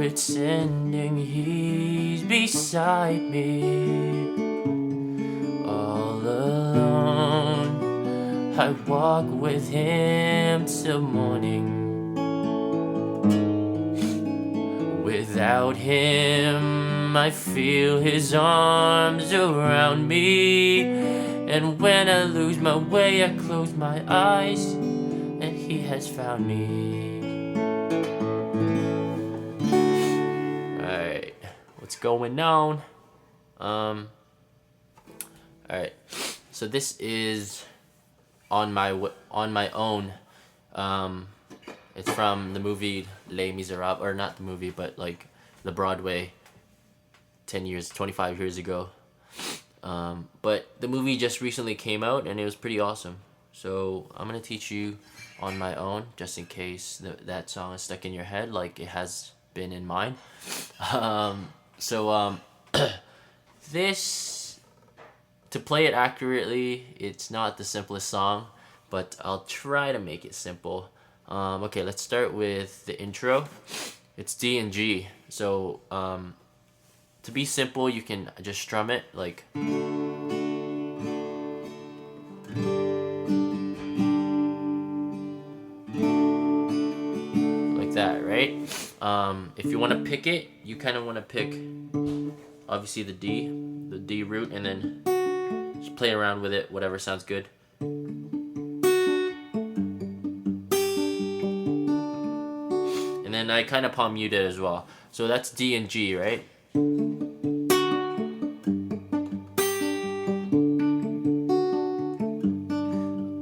pretending he's beside me. All alone, I walk with him till morning. Without him, I feel his arms around me. And when I lose my way, I close my eyes, and he has found me. Alright, what's going on? Alright, so this is on my own. It's from the movie Les Misérables, or not the movie, but like the Broadway 25 years ago. But the movie just recently came out and it was pretty awesome. So I'm gonna teach you on my own, just in case that song is stuck in your head like it has been in mine. This, to play it accurately, it's not the simplest song, but I'll try to make it simple. Okay, let's start with the intro. It's D and G. So to be simple, you can just strum it like that, right? If you want to pick it, you kind of want to pick obviously the D root, and then just play around with it, whatever sounds good. And then I kind of palm mute it as well. So that's D and G, right?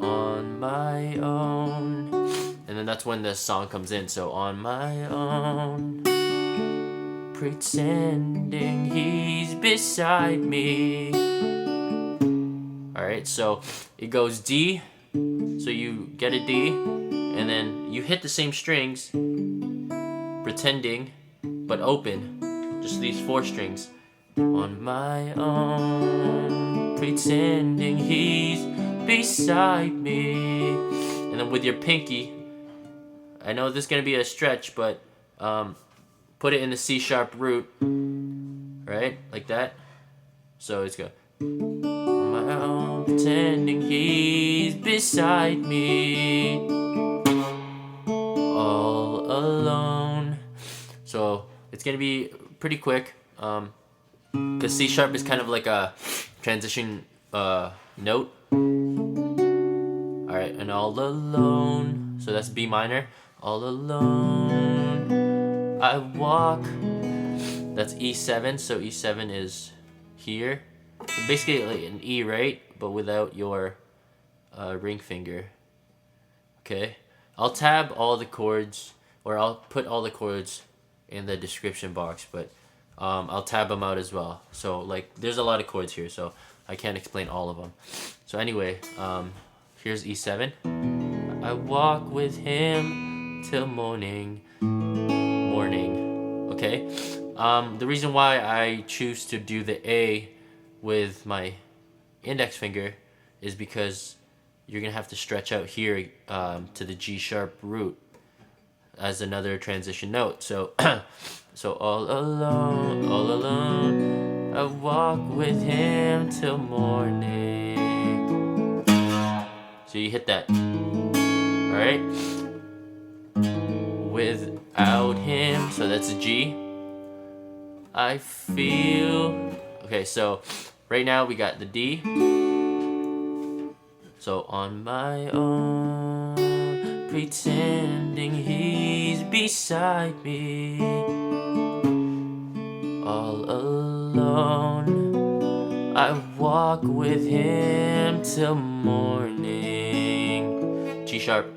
On my own. And then that's when the song comes in. So on my own, pretending he's beside me. Alright, so it goes D. So you get a D, and then you hit the same strings, pretending, but open. Just these 4 strings. On my own, pretending he's beside me. And then with your pinky, I know this is going to be a stretch, but put it in the C sharp root, right? Like that. So it's good. On my own, pretending he's beside me. All alone. So it's going to be pretty quick. Because C sharp is kind of like a transition note. Alright, and all alone. So that's B minor. All alone, I walk. That's E7, so E7 is here. So basically like an E, right? But without your ring finger. Okay? I'll tab all the chords, or I'll put all the chords in the description box, but I'll tab them out as well. So like, there's a lot of chords here, so I can't explain all of them. So anyway, here's E7. I walk with him till morning. Okay? The reason why I choose to do the A with my index finger is because you're gonna have to stretch out here to the G sharp root as another transition note. So so all alone, I walk with him till morning. So you hit that. Alright? Without him, so that's a G. I feel. Okay, so right now we got the D. So on my own, pretending he's beside me. All alone, I walk with him till morning. G sharp.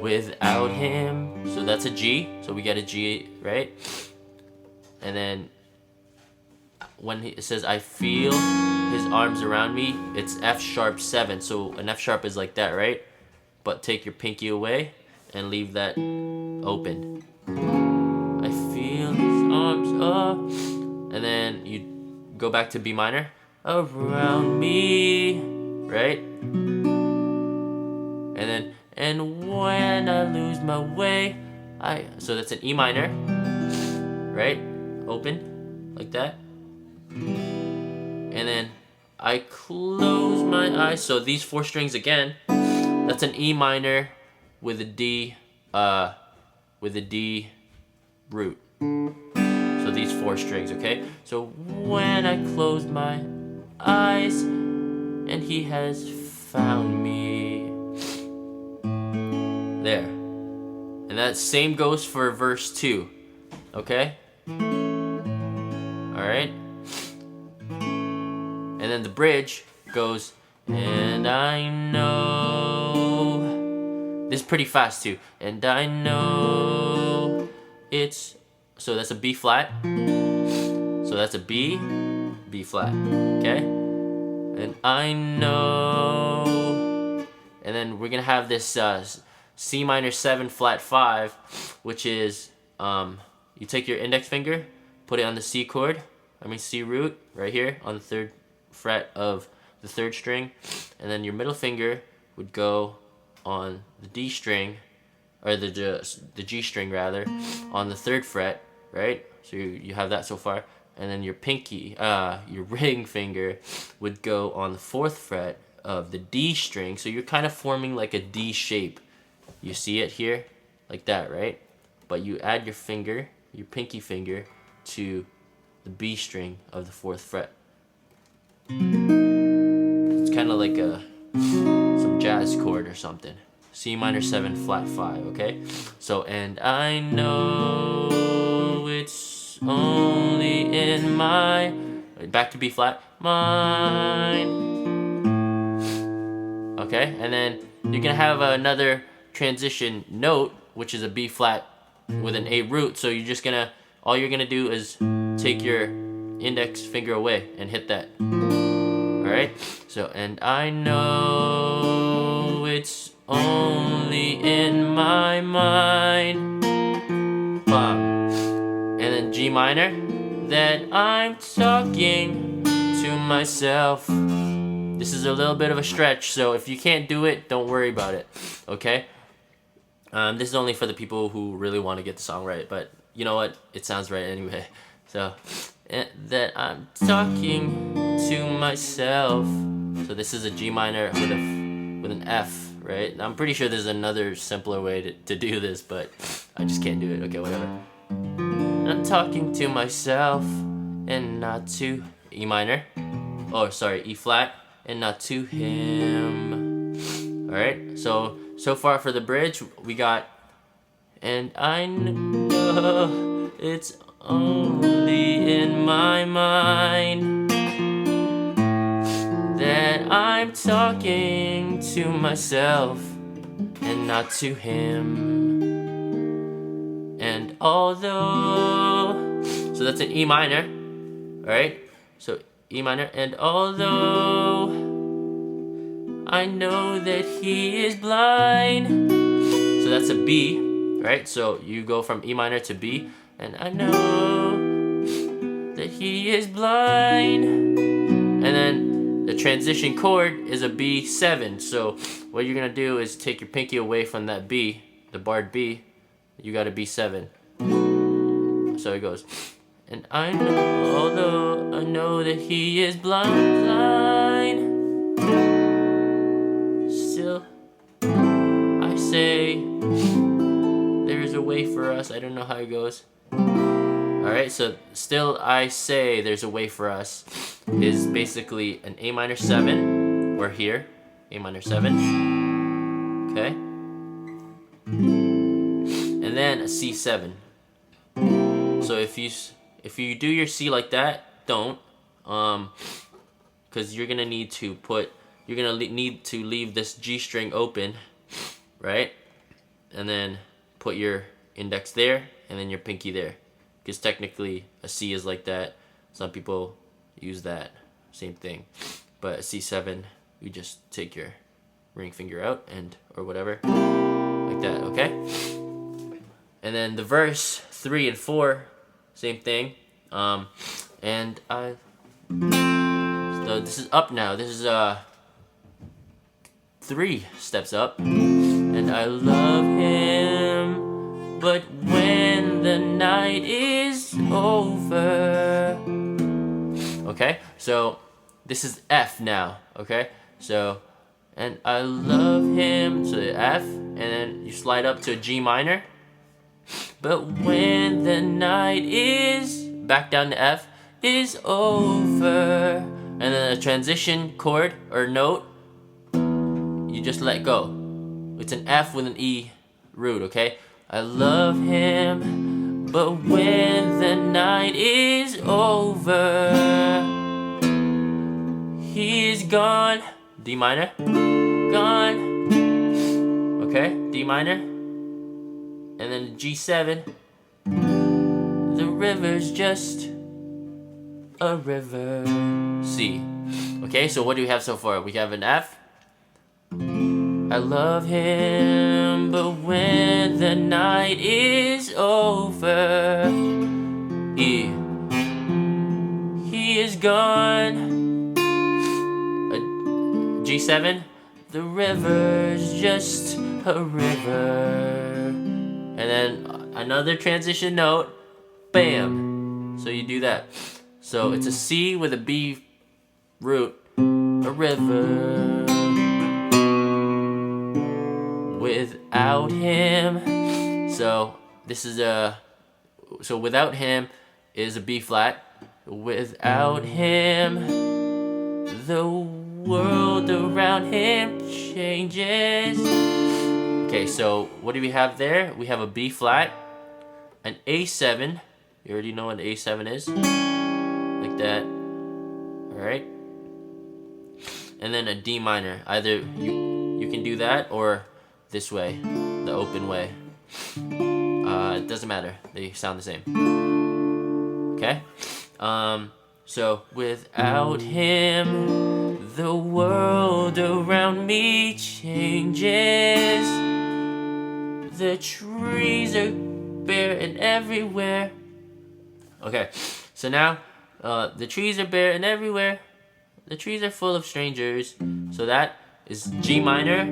Without him, so that's a G, so we get a G, right? And then when it says I feel his arms around me, it's F sharp 7, so an F sharp is like that, right? But take your pinky away and leave that open. I feel his arms up, and then you go back to B minor, around me, right? And then, and when I lose my way, So that's an E minor, right? Open, like that. And then I close my eyes. So these 4 strings again, that's an E minor with a D root. So these 4 strings, okay? So when I close my eyes and he has found me. There. And that same goes for verse 2. Okay? Alright? And then the bridge goes, and I know. This is pretty fast too. And I know it's. So that's a B flat. So that's a B, B flat. Okay? And I know. And then we're gonna have this C minor 7 flat 5, which is you take your index finger, put it on the C chord, C root, right here on the 3rd fret of the 3rd string, and then your middle finger would go on the D string, or the G string rather, on the 3rd fret, right? So you have that so far, and then your pinky, your ring finger would go on the 4th fret of the D string, so you're kind of forming like a D shape. You see it here? Like that, right? But you add your finger, your pinky finger, to the B string of the 4th fret. It's kind of like some jazz chord or something. C minor 7 flat 5, okay? So, and I know it's only in my, back to B flat, mine. Okay, and then you're gonna have another transition note, which is a B flat with an A root. So you're just gonna, all you're gonna do is take your index finger away and hit that. Alright? So, and I know it's only in my mind. Bam. And then G minor, that I'm talking to myself. This is a little bit of a stretch, so if you can't do it, don't worry about it. Okay? This is only for the people who really want to get the song right, but you know what? It sounds right anyway. So, that I'm talking to myself. So this is a G minor with an F, right? I'm pretty sure there's another simpler way to do this, but I just can't do it. Okay, whatever. I'm talking to myself and not to E minor. Oh, sorry, E flat, and not to him. Alright, so far for the bridge, we got, and I know it's only in my mind that I'm talking to myself and not to him. And although, so that's an E minor, alright? So E minor, and although I know that he is blind. So that's a B, right? So you go from E minor to B, and I know that he is blind. And then the transition chord is a B7. So what you're gonna do is take your pinky away from that B, the barred B. You got a B7. So it goes, and I know, although I know that he is blind, still I say there's a way for us. I don't know how it goes. Alright, so still I say there's a way for us is basically an A minor 7, or here, A minor 7, okay? And then a C7. So if you do your C like that, don't, because you're gonna need to need to leave this G string open, right? And then put your index there, and then your pinky there, because technically a C is like that. Some people use that same thing, but a C7, you just take your ring finger out or whatever, like that, okay? And then the verse 3 and 4, same thing. So this is up now. This is 3 steps up. And I love him, but when the night is over. Okay, so this is F now. Okay, so and I love him, so the F, and then you slide up to a G minor. But when the night is back down to F is over, and then a transition chord or note, you just let go. It's an F with an E root, okay? I love him, but when the night is over, he is gone. D minor, gone. Okay, D minor, and then G7. The river's just a river. C. Okay, so what do we have so far? We have an F. I love him, but when the night is over, E. He is gone. G7. The river's just a river. And then another transition note. Bam. So you do that. So it's a C with a B root. A river. Without him. So this is a. So without him is a B flat. Without him, the world around him changes. Okay, so what do we have there? We have a B flat, an A7. You already know what A7 is. Like that. Alright. And then a D minor. Either you can do that or this way, the open way. It doesn't matter. They sound the same. Okay? So without him, the world around me changes. The trees are bare and everywhere. Okay, so now the trees are bare and everywhere. The trees are full of strangers. So that is G minor.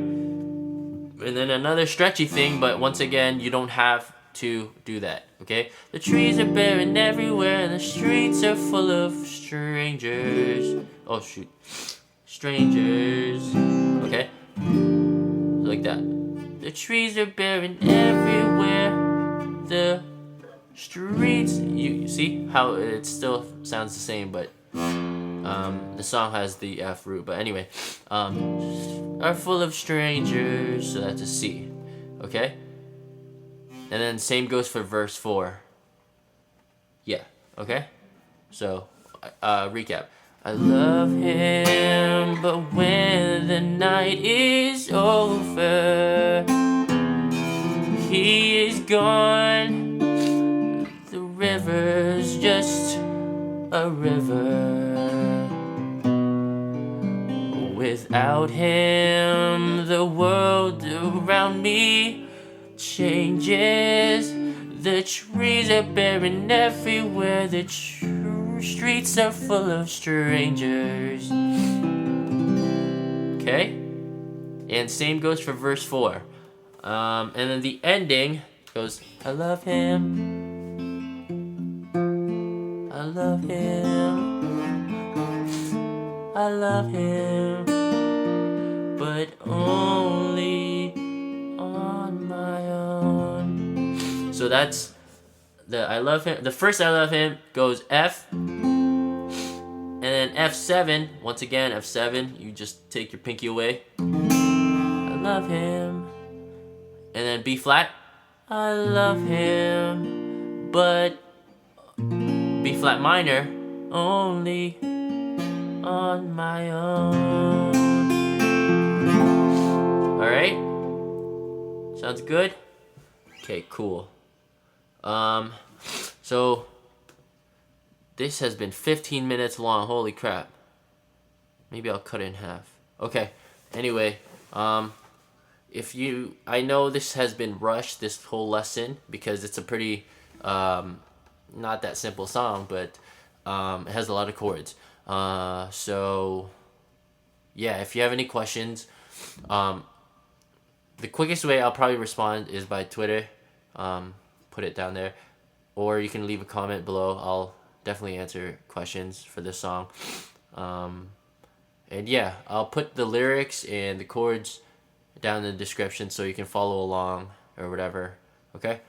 And then another stretchy thing, but once again, you don't have to do that, okay? The trees are bare and everywhere, and the streets are full of strangers. Oh, shoot. Strangers. Okay? Like that. The trees are bare and everywhere. The streets... You see how it still sounds the same, but... the song has the F root, but anyway, are full of strangers, so that's a C, okay? And then same goes for verse 4. Yeah, okay? So, recap. I love him, but when the night is over, he is gone. The river's just a river. Without him, the world around me changes. The trees are barren everywhere. The streets are full of strangers. Okay? And same goes for verse 4. And then the ending goes, I love him. I love him. I love him, but only on my own. So that's the I love him. The first I love him goes F, and then F7. Once again, F7. You just take your pinky away. I love him, and then B flat. I love him, but B flat minor only on my own. Alright? Sounds good? Okay, cool. So this has been 15 minutes long. Holy crap. Maybe I'll cut it in half. Okay. Anyway, I know this has been rushed, this whole lesson, because it's a pretty not that simple song, but it has a lot of chords. So yeah, if you have any questions, the quickest way I'll probably respond is by Twitter. put it down there, or you can leave a comment below. I'll definitely answer questions for this song. And yeah, I'll put the lyrics and the chords down in the description so you can follow along or whatever. Okay?